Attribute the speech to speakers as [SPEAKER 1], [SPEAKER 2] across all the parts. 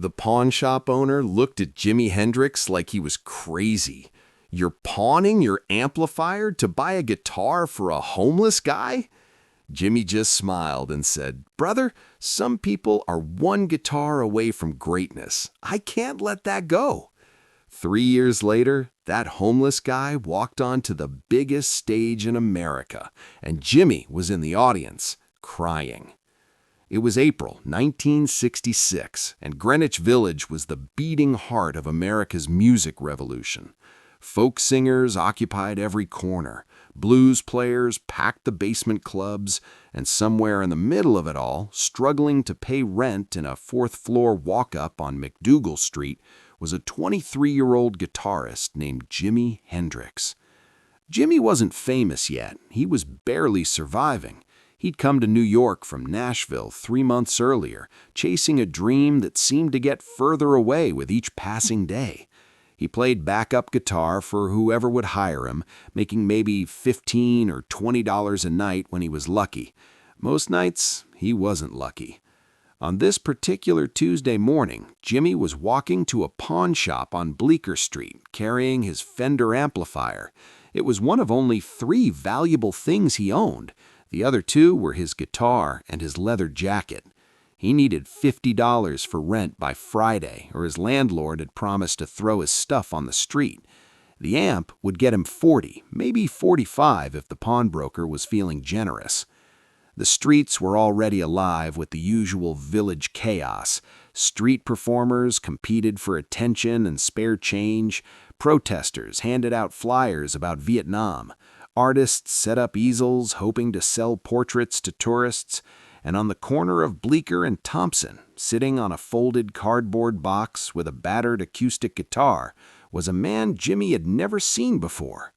[SPEAKER 1] The pawn shop owner looked at Jimi Hendrix like he was crazy. "You're pawning your amplifier to buy a guitar for a homeless guy?" Jimmy just smiled and said, "Brother, some people are one guitar away from greatness. I can't let that go." 3 years later, that homeless guy walked onto the biggest stage in America, and Jimmy was in the audience, crying. It was April 1966, and Greenwich Village was the beating heart of America's music revolution. Folk singers occupied every corner, blues players packed the basement clubs, and somewhere in the middle of it all, struggling to pay rent in a fourth-floor walk-up on McDougal Street, was a 23-year-old guitarist named Jimi Hendrix. Jimmy wasn't famous yet. He was barely surviving. He'd come to New York from Nashville 3 months earlier, chasing a dream that seemed to get further away with each passing day. He played backup guitar for whoever would hire him, making maybe $15 or $20 a night when he was lucky. Most nights, he wasn't lucky. On this particular Tuesday morning, Jimmy was walking to a pawn shop on Bleecker Street, carrying his Fender amplifier. It was one of only 3 valuable things he owned. The other 2 were his guitar and his leather jacket. He needed $50 for rent by Friday, or his landlord had promised to throw his stuff on the street. The amp would get him 40, maybe 45 if the pawnbroker was feeling generous. The streets were already alive with the usual village chaos. Street performers competed for attention and spare change. Protesters handed out flyers about Vietnam. Artists set up easels hoping to sell portraits to tourists. And on the corner of Bleecker and Thompson, sitting on a folded cardboard box with a battered acoustic guitar, was a man Jimmy had never seen before.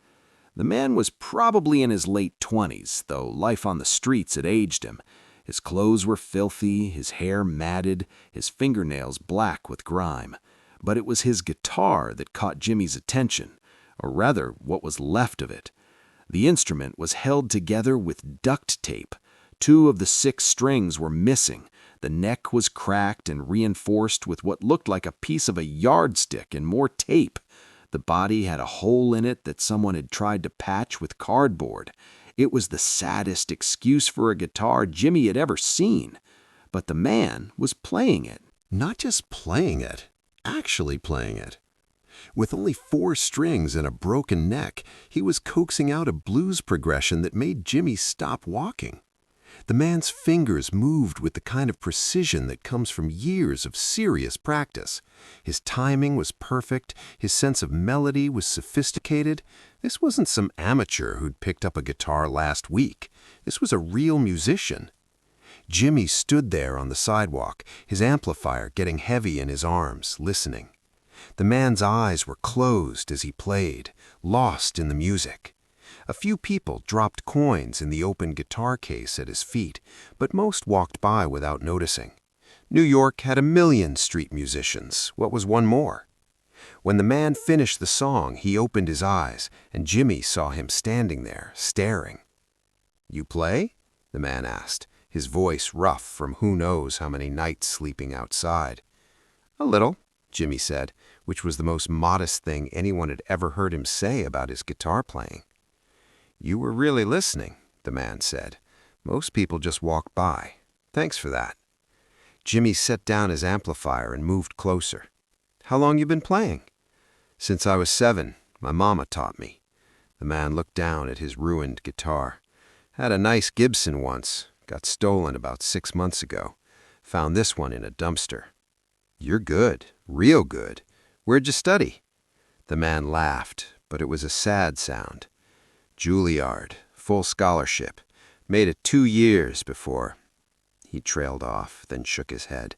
[SPEAKER 1] The man was probably in his late 20s, though life on the streets had aged him. His clothes were filthy, his hair matted, his fingernails black with grime. But it was his guitar that caught Jimmy's attention, or rather, what was left of it. The instrument was held together with duct tape. 2 of the 6 strings were missing. The neck was cracked and reinforced with what looked like a piece of a yardstick and more tape. The body had a hole in it that someone had tried to patch with cardboard. It was the saddest excuse for a guitar Jimmy had ever seen. But the man was playing it.
[SPEAKER 2] Not just playing it, actually playing it. With only 4 strings and a broken neck, he was coaxing out a blues progression that made Jimmy stop walking. The man's fingers moved with the kind of precision that comes from years of serious practice. His timing was perfect, his sense of melody was sophisticated. This wasn't some amateur who'd picked up a guitar last week. This was a real musician. Jimmy stood there on the sidewalk, his amplifier getting heavy in his arms, listening. The man's eyes were closed as he played, lost in the music. A few people dropped coins in the open guitar case at his feet, but most walked by without noticing. New York had 1,000,000 street musicians. What was one more? When the man finished the song, he opened his eyes, and Jimmy saw him standing there, staring. "You play?" the man asked, his voice rough from who knows how many nights sleeping outside. "A little," Jimmy said, which was the most modest thing anyone had ever heard him say about his guitar playing. "You were really listening," the man said. "Most people just walk by. Thanks for that." Jimmy set down his amplifier and moved closer. "How long you been playing?" "Since I was 7. My mama taught me." The man looked down at his ruined guitar. "Had a nice Gibson once. Got stolen about 6 months ago. Found this one in a dumpster." "You're good, real good. Where'd you study?" The man laughed, but it was a sad sound. "Juilliard, full scholarship. Made it 2 years before." He trailed off, then shook his head.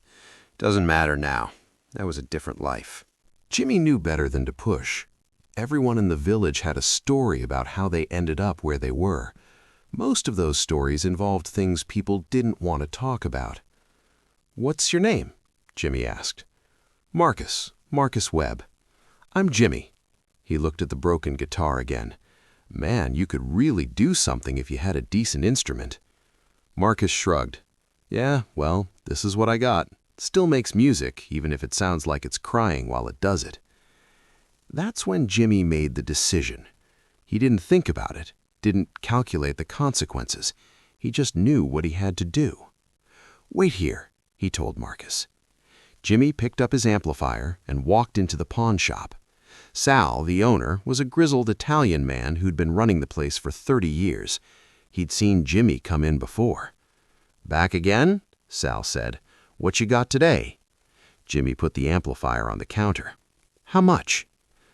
[SPEAKER 2] "Doesn't matter now. That was a different life." Jimmy knew better than to push. Everyone in the village had a story about how they ended up where they were. Most of those stories involved things people didn't want to talk about. "What's your name?" Jimmy asked. Marcus Webb." "I'm Jimmy." He looked at the broken guitar again. "Man, you could really do something if you had a decent instrument." Marcus shrugged. "Yeah, well, this is what I got." Still makes music, even if it sounds like it's crying while it does it. That's when Jimmy made the decision. He didn't think about it, didn't calculate the consequences. He just knew what he had to do. "Wait here," he told Marcus. Jimmy picked up his amplifier and walked into the pawn shop. Sal, the owner, was a grizzled Italian man who'd been running the place for 30 years. He'd seen Jimmy come in before. "Back again?" Sal said. "What you got today?" Jimmy put the amplifier on the counter. "How much?"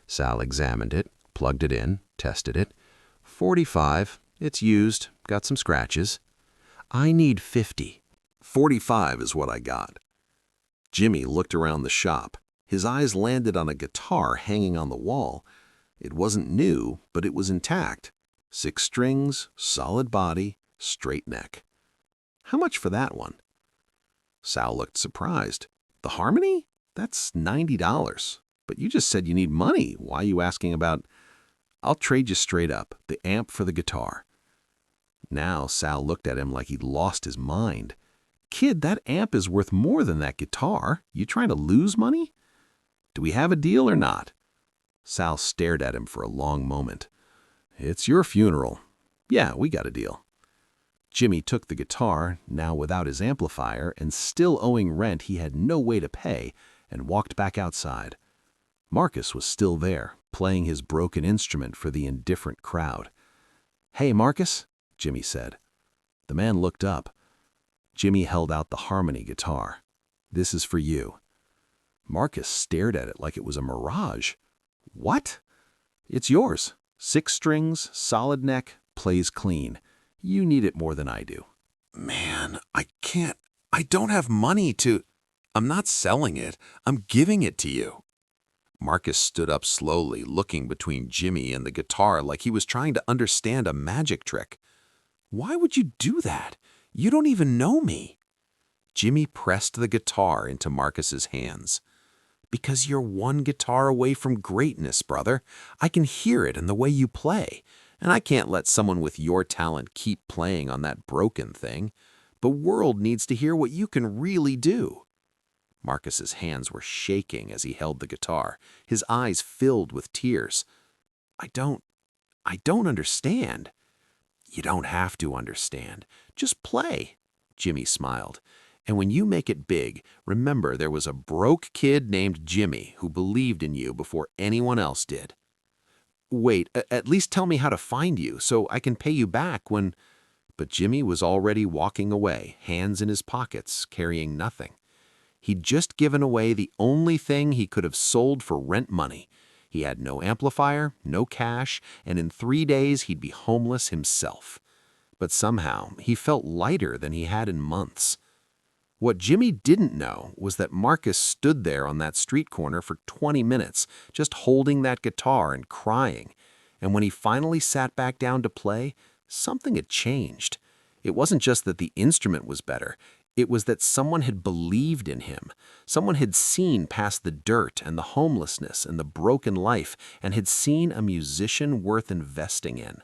[SPEAKER 2] Sal examined it, plugged it in, tested it. "45. It's used. Got some scratches." "I need 50.
[SPEAKER 1] 45 is what I got." Jimmy looked around the shop. His eyes landed on a guitar hanging on the wall. It wasn't new, but it was intact. 6 strings, solid body, straight neck. "How much for that one?" Sal looked surprised. "The harmony? That's $90. But you just said you need money. Why are you asking about—" "I'll trade you straight up, the amp for the guitar." Now Sal looked at him like he'd lost his mind. "Kid, that amp is worth more than that guitar. You trying to lose money? Do we have a deal or not?" Sal stared at him for a long moment. "It's your funeral. Yeah, we got a deal." Jimmy took the guitar, now without his amplifier, and still owing rent he had no way to pay, and walked back outside. Marcus was still there, playing his broken instrument for the indifferent crowd. "Hey, Marcus," Jimmy said. The man looked up. Jimmy held out the harmony guitar. "This is for you." Marcus stared at it like it was a mirage. "What?" "It's yours. 6 strings, solid neck, plays clean. You need it more than I do."
[SPEAKER 2] "Man, I can't. I don't have money to—" "I'm not selling it. I'm giving it to you." Marcus stood up slowly, looking between Jimmy and the guitar like he was trying to understand a magic trick. "Why would you do that? You don't even know me." Jimmy pressed the guitar into Marcus's hands. "Because you're one guitar away from greatness, brother. I can hear it in the way you play, and I can't let someone with your talent keep playing on that broken thing. The world needs to hear what you can really do." Marcus's hands were shaking as he held the guitar, his eyes filled with tears. I don't understand." "You don't have to understand. Just play." Jimmy smiled. "And when you make it big, remember there was a broke kid named Jimmy who believed in you before anyone else did." "Wait, at least tell me how to find you so I can pay you back when—" But Jimmy was already walking away, hands in his pockets, carrying nothing. He'd just given away the only thing he could have sold for rent money. He had no amplifier, no cash, and in 3 days he'd be homeless himself. But somehow he felt lighter than he had in months. What Jimmy didn't know was that Marcus stood there on that street corner for 20 minutes, just holding that guitar and crying. And when he finally sat back down to play, something had changed. It wasn't just that the instrument was better. It was that someone had believed in him. Someone had seen past the dirt and the homelessness and the broken life and had seen a musician worth investing in.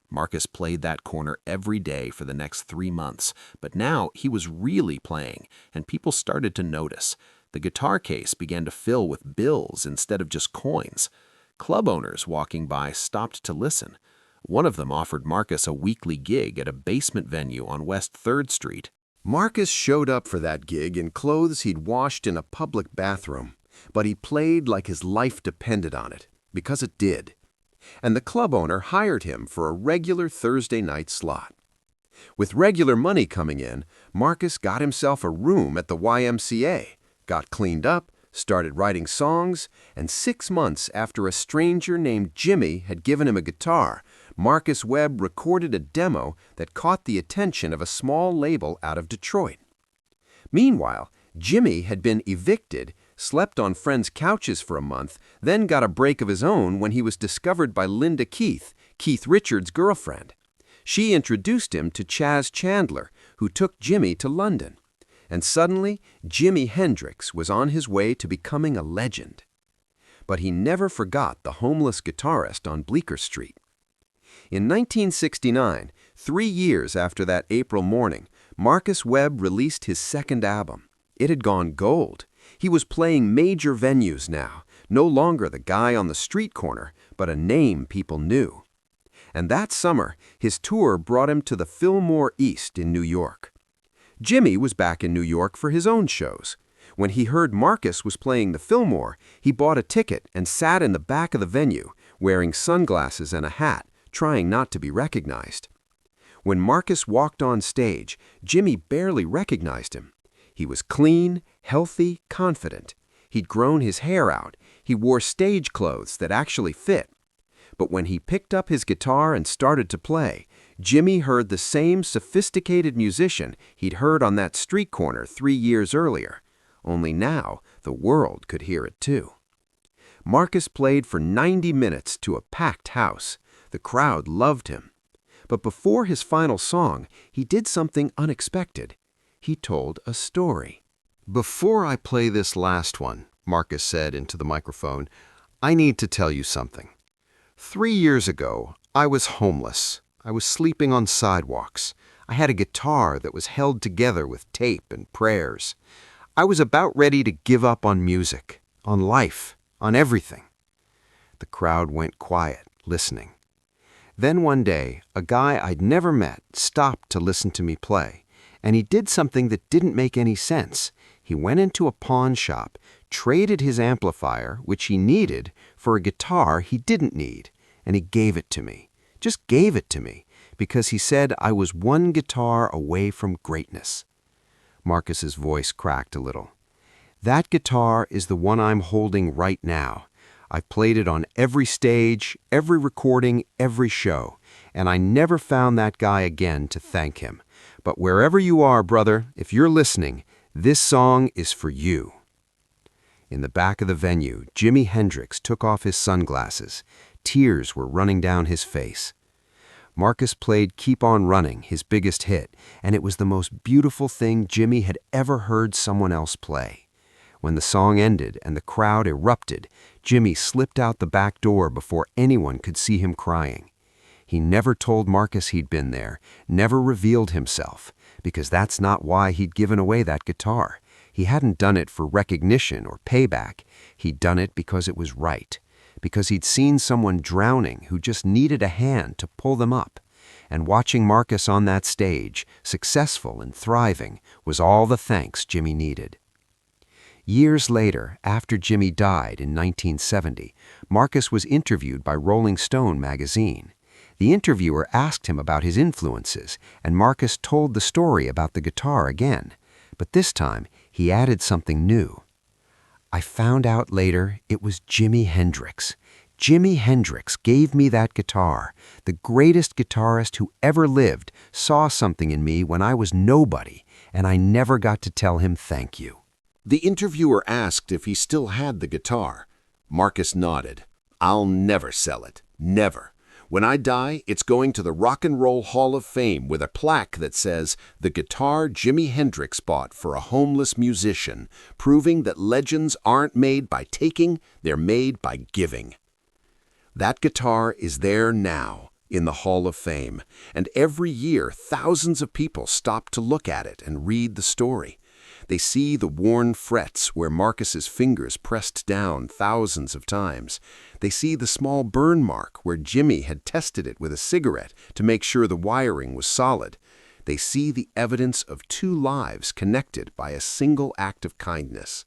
[SPEAKER 2] Marcus played that corner every day for the next 3 months, but now he was really playing, and people started to notice. The guitar case began to fill with bills instead of just coins. Club owners walking by stopped to listen. One of them offered Marcus a weekly gig at a basement venue on West 3rd Street. Marcus showed up for that gig in clothes he'd washed in a public bathroom, but he played like his life depended on it, because it did. And the club owner hired him for a regular Thursday night slot. With regular money coming in, Marcus got himself a room at the YMCA, got cleaned up, started writing songs, and 6 months after a stranger named Jimmy had given him a guitar, Marcus Webb recorded a demo that caught the attention of a small label out of Detroit. Meanwhile, Jimmy had been evicted, slept on friends' couches for a month, then got a break of his own when he was discovered by Linda Keith, Keith Richards' girlfriend. She introduced him to Chaz Chandler, who took Jimmy to London. And suddenly, Jimi Hendrix was on his way to becoming a legend. But he never forgot the homeless guitarist on Bleecker Street. In 1969, 3 years after that April morning, Marcus Webb released his second album,
[SPEAKER 3] It had gone gold. He was playing major venues now, no longer the guy on the street corner, but a name people knew. And that summer, his tour brought him to the Filmore East in New York. Jimmy was back in New York for his own shows. When he heard Marcus was playing the Filmore, he bought a ticket and sat in the back of the venue, wearing sunglasses and a hat, trying not to be recognized. When Marcus walked on stage, Jimmy barely recognized him. He was clean, healthy, confident. He'd grown his hair out. He wore stage clothes that actually fit. But when he picked up his guitar and started to play, Jimmy heard the same sophisticated musician he'd heard on that street corner 3 years earlier. Only now, the world could hear it too. Marcus played for 90 minutes to a packed house. The crowd loved him. But before his final song, he did something unexpected. He told a story.
[SPEAKER 2] "Before I play this last one," Marcus said into the microphone, "I need to tell you something. 3 years ago, I was homeless. I was sleeping on sidewalks. I had a guitar that was held together with tape and prayers. I was about ready to give up on music, on life, on everything." The crowd went quiet, listening. Then one day, a guy I'd never met stopped to listen to me play, and he did something that didn't make any sense. He went into a pawn shop, traded his amplifier, which he needed, for a guitar he didn't need, and he gave it to me. Just gave it to me, because he said I was one guitar away from greatness. Marcus's voice cracked a little. "That guitar is the one I'm holding right now. I've played it on every stage, every recording, every show, and I never found that guy again to thank him. But wherever you are, brother, if you're listening, this song is for you." In the back of the venue, Jimi Hendrix took off his sunglasses. Tears were running down his face. Marcus played Keep On Running, his biggest hit, and it was the most beautiful thing Jimmy had ever heard someone else play. When the song ended and the crowd erupted, Jimmy slipped out the back door before anyone could see him crying. He never told Marcus he'd been there, never revealed himself, because that's not why he'd given away that guitar. He hadn't done it for recognition or payback. He'd done it because it was right, because he'd seen someone drowning who just needed a hand to pull them up. And watching Marcus on that stage, successful and thriving, was all the thanks Jimmy needed. Years later, after Jimmy died in 1970, Marcus was interviewed by Rolling Stone magazine. The interviewer asked him about his influences, and Marcus told the story about the guitar again. But this time, he added something new. "I found out later it was Jimi Hendrix. Jimi Hendrix gave me that guitar. The greatest guitarist who ever lived saw something in me when I was nobody, and I never got to tell him thank you."
[SPEAKER 1] The interviewer asked if he still had the guitar. Marcus nodded. "I'll never sell it. Never. When I die, it's going to the Rock and Roll Hall of Fame with a plaque that says, 'The guitar Jimi Hendrix bought for a homeless musician,' proving that legends aren't made by taking, they're made by giving." That guitar is there now, in the Hall of Fame, and every year thousands of people stop to look at it and read the story. They see the worn frets where Marcus's fingers pressed down thousands of times. They see the small burn mark where Jimmy had tested it with a cigarette to make sure the wiring was solid. They see the evidence of 2 lives connected by a single act of kindness.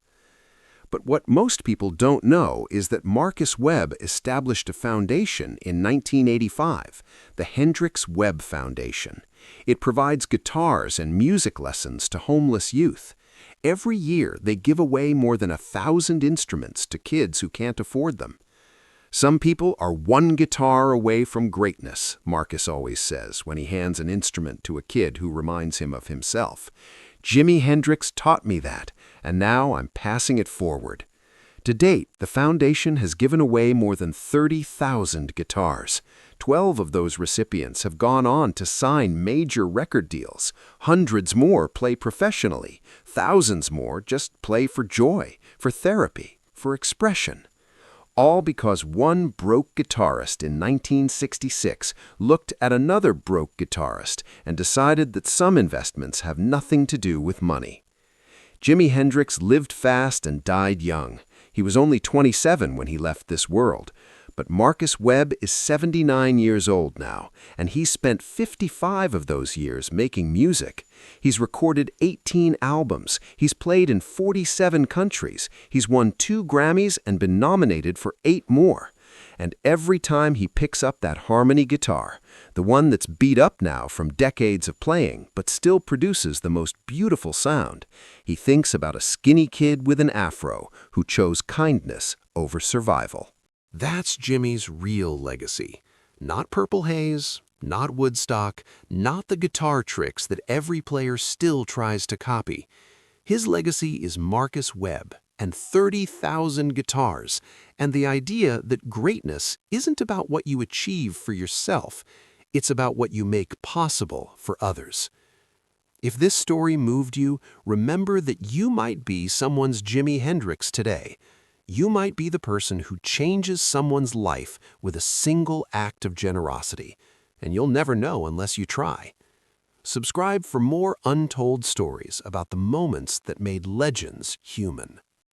[SPEAKER 1] But what most people don't know is that Marcus Webb established a foundation in 1985, the Hendrix Webb Foundation. It provides guitars and music lessons to homeless youth. Every year, they give away more than 1,000 instruments to kids who can't afford them. "Some people are one guitar away from greatness," Marcus always says when he hands an instrument to a kid who reminds him of himself. "Jimi Hendrix taught me that, and now I'm passing it forward." To date, the foundation has given away more than 30,000 guitars. 12 of those recipients have gone on to sign major record deals. Hundreds more play professionally. Thousands more just play for joy, for therapy, for expression. All because one broke guitarist in 1966 looked at another broke guitarist and decided that some investments have nothing to do with money.
[SPEAKER 3] Jimi Hendrix lived fast and died young. He was only 27 when he left this world. But Marcus Webb is 79 years old now, and he's spent 55 of those years making music. He's recorded 18 albums, he's played in 47 countries, he's won 2 Grammys and been nominated for 8 more. And every time he picks up that harmony guitar, the one that's beat up now from decades of playing but still produces the most beautiful sound, he thinks about a skinny kid with an afro who chose kindness over survival.
[SPEAKER 1] That's Jimi's real legacy. Not Purple Haze, not Woodstock, not the guitar tricks that every player still tries to copy. His legacy is Marcus Webb and 30,000 guitars, and the idea that greatness isn't about what you achieve for yourself, it's about what you make possible for others. If this story moved you, remember that you might be someone's Jimi Hendrix today. You might be the person who changes someone's life with a single act of generosity, and you'll never know unless you try. Subscribe for more untold stories about the moments that made legends human.